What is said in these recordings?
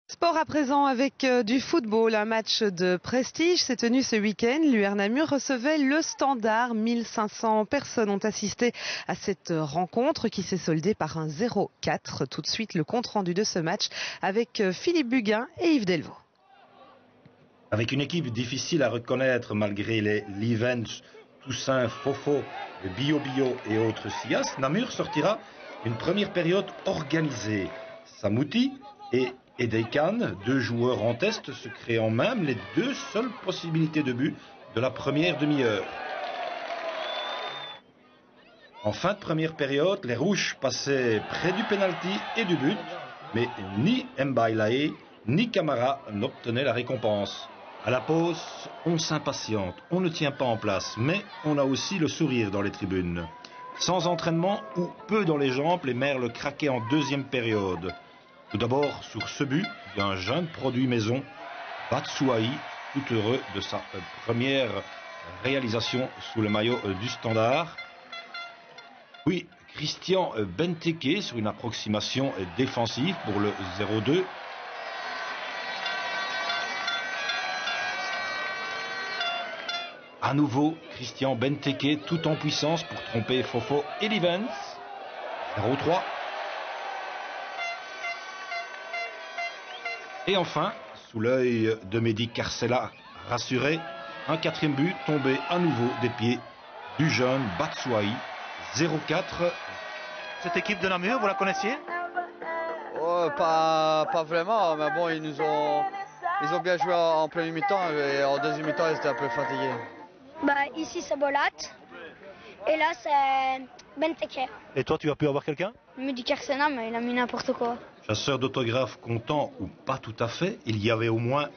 Sport à présent avec du football. Un match de prestige s'est tenu ce week-end. L'UR Namur recevait le Standard. 1500 personnes ont assisté à cette rencontre qui s'est soldée par un 0-4. Tout de suite, le compte-rendu de ce match avec Philippe Buguin et Yves Delvaux. Avec une équipe difficile à reconnaître malgré les Livens, Toussaint, Fofo, Bio Bio et autres Sias, Namur sortira une première période organisée. Samouti et Edeikan, deux joueurs en test, se créant même les deux seules possibilités de but de la première demi-heure. En fin de première période, les Rouges passaient près du pénalty et du but, mais ni Mbailae ni Camara n'obtenaient la récompense. À la pause, on s'impatiente, on ne tient pas en place, mais on a aussi le sourire dans les tribunes. Sans entraînement ou peu dans les jambes, les Merles craquaient en deuxième période. Tout d'abord, sur ce but d'un jeune produit maison, Batshuayi, tout heureux de sa première réalisation sous le maillot du Standard. Puis, Christian Benteke sur une approximation défensive pour le 0-2. À nouveau, Christian Benteke tout en puissance pour tromper Fofo et Livens. 0-3. Et enfin, sous l'œil de Mehdi Carcella, rassuré, un quatrième but tombé à nouveau des pieds du jeune Batshuayi. 0-4. Cette équipe de Namur, vous la connaissiez? Oh, pas vraiment, mais bon, ils ont bien joué en premier mi-temps et en deuxième mi-temps, ils étaient un peu fatigués. Ici, c'est Bolat. Et là, c'est Benteke. Et toi, tu as pu avoir quelqu'un? Mehdi Carcella, mais il a mis n'importe quoi. Chasseur d'autographes content ou pas tout à fait, il y avait au moins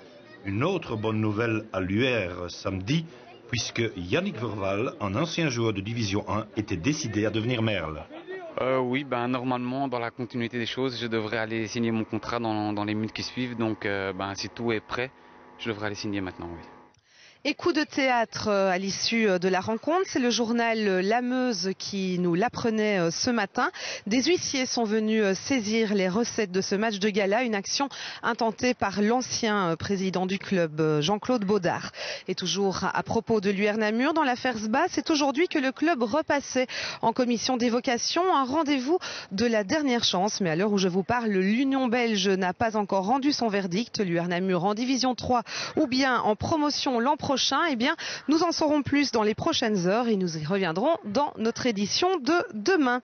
une autre bonne nouvelle à l'UR samedi, puisque Yannick Verval, un ancien joueur de Division 1, était décidé à devenir Merle. Oui, normalement, dans la continuité des choses, je devrais aller signer mon contrat dans les minutes qui suivent. Donc, si tout est prêt, je devrais aller signer maintenant, oui. Et coup de théâtre à l'issue de la rencontre, c'est le journal La Meuse qui nous l'apprenait ce matin. Des huissiers sont venus saisir les recettes de ce match de gala, une action intentée par l'ancien président du club, Jean-Claude Baudard. Et toujours à propos de l'UR Namur, dans l'affaire SBA, c'est aujourd'hui que le club repassait en commission d'évocation, un rendez-vous de la dernière chance. Mais à l'heure où je vous parle, l'Union belge n'a pas encore rendu son verdict. L'UR Namur en division 3 ou bien en promotion l'an prochain, eh bien, nous en saurons plus dans les prochaines heures et nous y reviendrons dans notre édition de demain.